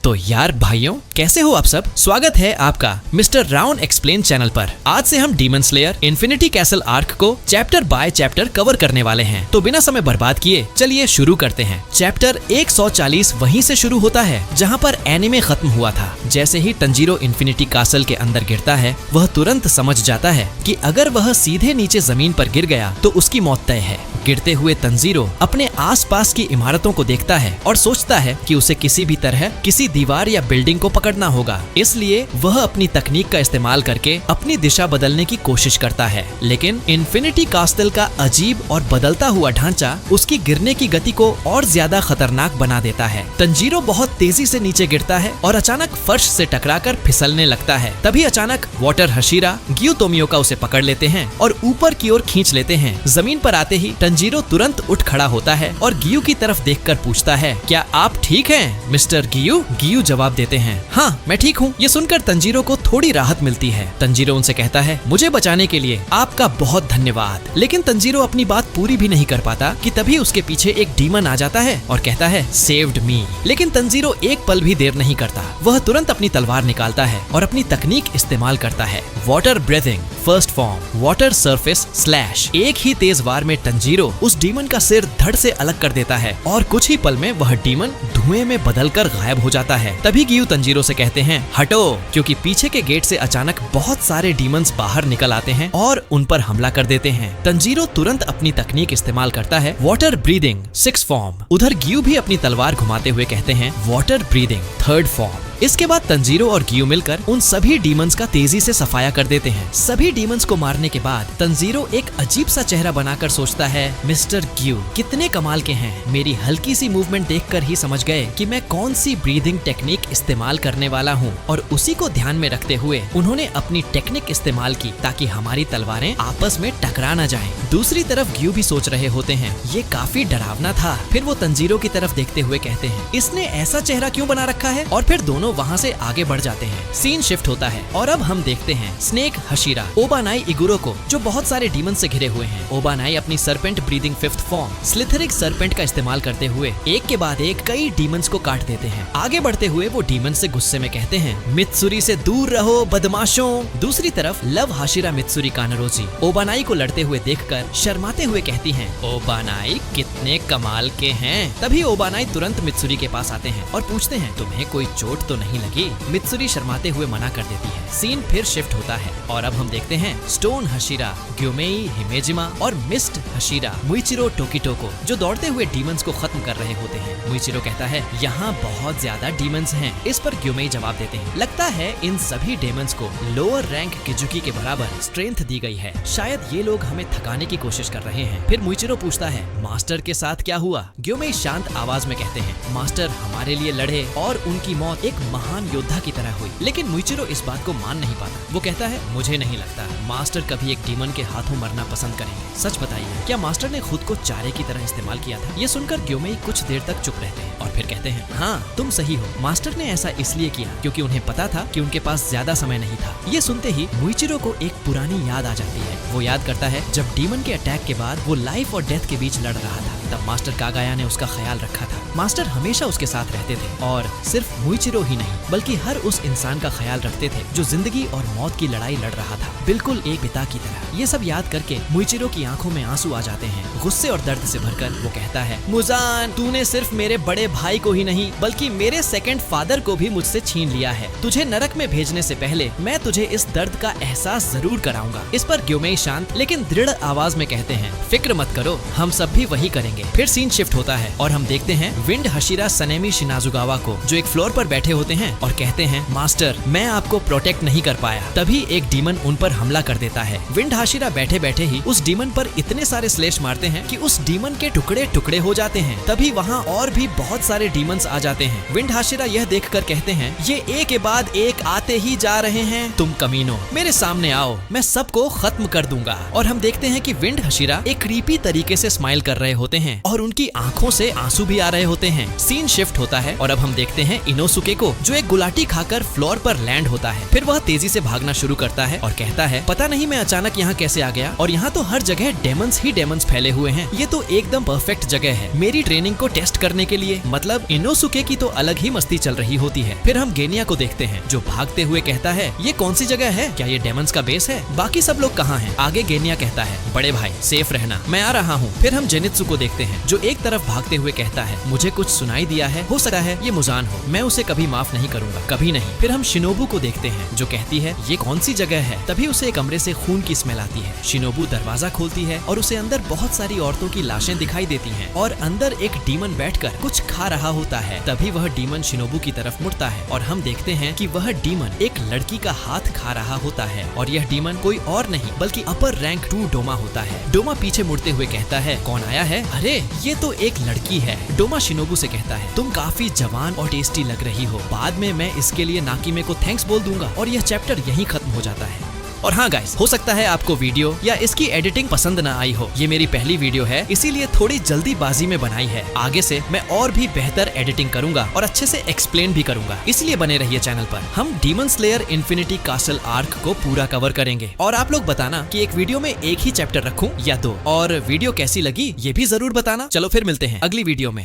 तो यार भाइयों, कैसे हो आप सब। स्वागत है आपका मिस्टर राउंड एक्सप्लेन चैनल पर। आज से हम demon slayer infinity castle arc को चैप्टर बाय चैप्टर कवर करने वाले हैं। तो बिना समय बर्बाद किए चलिए शुरू करते हैं। चैप्टर 140 वहीं से शुरू होता है जहां पर एनिमे खत्म हुआ था। जैसे ही तंजीरो इन्फिनिटी कासल के अंदर गिरता है, वह तुरंत समझ जाता है कि अगर वह सीधे नीचे जमीन पर गिर गया तो उसकी मौत तय है। गिरते हुए तंजीरो अपने आसपास की इमारतों को देखता है और सोचता है कि उसे किसी भी तरह किसी दीवार या बिल्डिंग को पकड़ना होगा। इसलिए वह अपनी तकनीक का इस्तेमाल करके अपनी दिशा बदलने की कोशिश करता है, लेकिन इन्फिनिटी कास्टल का अजीब और बदलता हुआ ढांचा उसकी गिरने की गति को और ज्यादा खतरनाक बना देता है। तंजीरो बहुत तेजी से नीचे गिरता है और अचानक फर्श से टकराकर फिसलने लगता है। तभी अचानक वाटर हशीरा ग्यूतोमियोका उसे पकड़ लेते हैं और ऊपर की ओर खींच लेते हैं। जमीन पर आते ही तंजीरो तुरंत उठ खड़ा होता है और गियू की तरफ देखकर पूछता है, क्या आप ठीक हैं मिस्टर गियू? गियू जवाब देते हैं, हाँ मैं ठीक हूँ। ये सुनकर तंजीरो को थोड़ी राहत मिलती है। तंजीरो उनसे कहता है, मुझे बचाने के लिए आपका बहुत धन्यवाद। लेकिन तंजीरो अपनी बात पूरी भी नहीं कर पाता कि तभी उसके पीछे एक डीमन आ जाता है और कहता है, सेव्ड मी। लेकिन तंजीरो एक पल भी देर नहीं करता। वह तुरंत अपनी तलवार निकालता है और अपनी तकनीक इस्तेमाल करता है, water breathing first form water surface slash. एक ही तेज वार में तंजीरो उस डीमन का सिर धड़ से अलग कर देता है और कुछ ही पल में वह डीमन धुएं में बदलकर गायब हो जाता है। तभी गियू तंजीरो से कहते हैं, हटो, क्योंकि पीछे के गेट से अचानक बहुत सारे डीमंस बाहर निकल आते हैं और उन पर हमला कर देते हैं। तंजीरो तुरंत अपनी तकनीक इस्तेमाल करता है, वाटर ब्रीदिंग सिक्स फॉर्म। उधर गियू भी अपनी तलवार घुमाते हुए कहते हैं, वाटर ब्रीदिंग थर्ड फॉर्म। इसके बाद तंजीरो और गियू मिलकर उन सभी डीमंस का तेजी से सफाया कर देते हैं। सभी डीमंस को मारने के बाद तंजीरो एक अजीब सा चेहरा बनाकर सोचता है, मिस्टर गियू कितने कमाल के हैं। मेरी हल्की सी मूवमेंट देखकर ही समझ गए कि मैं कौन सी ब्रीदिंग टेक्निक इस्तेमाल करने वाला हूँ, और उसी को ध्यान में रखते हुए उन्होंने अपनी टेक्निक इस्तेमाल की ताकि हमारी तलवारें आपस में टकरा न जाएं। दूसरी तरफ गियू भी सोच रहे होते हैं, ये काफी डरावना था। फिर वो तंजीरो की तरफ देखते हुए कहते हैं, इसने ऐसा चेहरा क्यों बना रखा है? और फिर दोनों वहाँ से आगे बढ़ जाते हैं। सीन शिफ्ट होता है और अब हम देखते हैं स्नेक हशीरा ओबानाई इगुरो को, जो बहुत सारे डीमन से घिरे हुए हैं। ओबानाई अपनी serpent breathing fifth form slithering serpent का इस्तेमाल करते हुए एक के बाद एक कई डीमंस को काट देते हैं। आगे बढ़ते हुए वो डीमन से गुस्से में कहते हैं, मित्सुरी से दूर रहो बदमाशों। दूसरी तरफ लव हाशिरा मित्सुरी कानारोजी ओबानाई को लड़ते हुए देखकर शर्माते हुए कहती हैं, ओबानाई कितने कमाल के हैं। तभी ओबानाई तुरंत मित्सुरी के पास आते हैं और पूछते हैं, तुम्हें कोई चोट तो नहीं लगी? मित्सुरी शर्माते हुए मना कर देती है। सीन फिर शिफ्ट होता है और अब हम देखते हैं स्टोन हशीरा ग्योमेई हिमेजिमा और मिस्ट हशीरा मुइचिरो टोकिटो को, जो दौड़ते हुए डीमंस को खत्म कर रहे होते हैं। मुइचिरो कहता है, यहाँ बहुत ज्यादा डीमंस हैं। इस पर ग्योमेई जवाब देते हैं, लगता है इन सभी डीमंस को लोअर रैंक किजुकी के बराबर स्ट्रेंथ दी गई है। शायद ये लोग हमें थकाने की कोशिश कर रहे हैं। फिर मुइचिरो पूछता है, मास्टर के साथ क्या हुआ? ग्योमेई शांत आवाज में कहते हैं, मास्टर हमारे लिए लड़े और उनकी मौत एक महान योद्धा की तरह हुई। लेकिन मुइचिरो इस बात को मान नहीं पाता। वो कहता है, मुझे नहीं लगता मास्टर कभी एक डीमन के हाथों मरना पसंद करेंगे। सच बताइए, क्या मास्टर ने खुद को चारे की तरह इस्तेमाल किया था? ये सुनकर ग्योमेई कुछ देर तक चुप रहते हैं और फिर कहते हैं, हाँ तुम सही हो। मास्टर ने ऐसा इसलिए किया क्योंकि उन्हें पता था कि उनके पास ज्यादा समय नहीं था। ये सुनते ही मुइचिरो को एक पुरानी याद आ जाती है। वो याद करता है जब डीमन के अटैक के बाद वो लाइफ और डेथ के बीच लड़ रहा था, तब मास्टर कागाया ने उसका ख्याल रखा था। मास्टर हमेशा उसके साथ रहते थे और सिर्फ मुइचिरो ही नहीं बल्कि हर उस इंसान का ख्याल रखते थे जो जिंदगी और मौत की लड़ाई लड़ रहा था, बिल्कुल एक पिता की तरह। ये सब याद करके मुइचिरो की आंखों में आंसू आ जाते हैं। गुस्से और दर्द से भरकर वो कहता है, मुजान तूने सिर्फ मेरे बड़े भाई को ही नहीं बल्कि मेरे सेकंड फादर को भी मुझसे छीन लिया है। तुझे नरक में भेजने से पहले मैं तुझे इस दर्द का एहसास जरूर कराऊंगा। इस पर ग्योमेई शांत लेकिन दृढ़ आवाज में कहते हैं, फिक्र मत करो, हम सब भी वही करेंगे। फिर सीन शिफ्ट होता है और हम देखते हैं विंड हशीरा सनेमी शिनाजुगावा को, जो एक फ्लोर पर बैठे होते हैं और कहते हैं, मास्टर मैं आपको प्रोटेक्ट नहीं कर पाया। तभी एक डीमन उन पर हमला कर देता है। विंड हाशिरा बैठे बैठे ही उस डीमन पर इतने सारे स्लेश मारते हैं कि उस डीमन के टुकड़े टुकड़े हो जाते हैं। तभी वहाँ और भी बहुत सारे डीमंस आ जाते हैं। विंड हाशिरा यह देखकर कहते हैं, ये एक के बाद एक आते ही जा रहे हैं। तुम कमीनो मेरे सामने आओ, मैं सबको खत्म कर दूंगा। और हम देखते हैं कि विंड हशीरा एक क्रीपी तरीके से स्माइल कर रहे होते हैं हैं और उनकी आंखों से आंसू भी आ रहे होते हैं। सीन शिफ्ट होता है और अब हम देखते हैं इनोसुके को, जो एक गुलाटी खाकर फ्लोर पर लैंड होता है। फिर वह तेजी से भागना शुरू करता है और कहता है, पता नहीं मैं अचानक यहाँ कैसे आ गया और यहाँ तो हर जगह डेमंस ही डेमंस फैले हुए हैं। ये तो एकदम परफेक्ट जगह है मेरी ट्रेनिंग को टेस्ट करने के लिए। मतलब इनोसुके की तो अलग ही मस्ती चल रही होती है। फिर हम गेनिया को देखते हैं जो भागते हुए कहता है, ये कौन सी जगह है? क्या ये डेमंस का बेस है? बाकी सब लोग कहाँ हैं? आगे गेनिया कहता है, बड़े भाई सेफ रहना, मैं आ रहा हूँ। फिर हम जेनित्सु को देखते हैं जो एक तरफ भागते हुए कहता है, मुझे कुछ सुनाई दिया है, हो सकता है ये मुजान हो, मैं उसे कभी माफ नहीं करूंगा, कभी नहीं। फिर हम शिनोबू को देखते हैं जो कहती है, ये कौन सी जगह है? तभी उसे कमरे से खून की स्मेल आती है। शिनोबू दरवाजा खोलती है और उसे अंदर बहुत सारी औरतों की लाशें दिखाई देती हैं और अंदर एक डीमन बैठकर कुछ खा रहा होता है। तभी वह डीमन शिनोबू की तरफ मुड़ता है और हम देखते हैं कि वह डीमन एक लड़की का हाथ खा रहा होता है और यह डीमन कोई और नहीं बल्कि अपर रैंक 2 डोमा होता है। डोमा पीछे मुड़ते हुए कहता है, कौन आया है? अरे ये तो एक लड़की है। डोमा शिनोबू से कहता है, तुम काफी जवान और टेस्टी लग रही हो, बाद में मैं इसके लिए नाकिमे को थैंक्स बोल दूंगा। और यह चैप्टर यहीं खत्म हो जाता है। और हाँ गाइस, हो सकता है आपको वीडियो या इसकी एडिटिंग पसंद ना आई हो। ये मेरी पहली वीडियो है इसीलिए थोड़ी जल्दीबाजी में बनाई है। आगे से मैं और भी बेहतर एडिटिंग करूंगा और अच्छे से एक्सप्लेन भी करूंगा, इसलिए बने रहिए चैनल पर। हम demon slayer infinity castle arc को पूरा कवर करेंगे और आप लोग बताना कि एक वीडियो में एक ही चैप्टर रखूं या 2, और वीडियो कैसी लगी ये भी जरूर बताना। चलो फिर मिलते हैं अगली वीडियो में।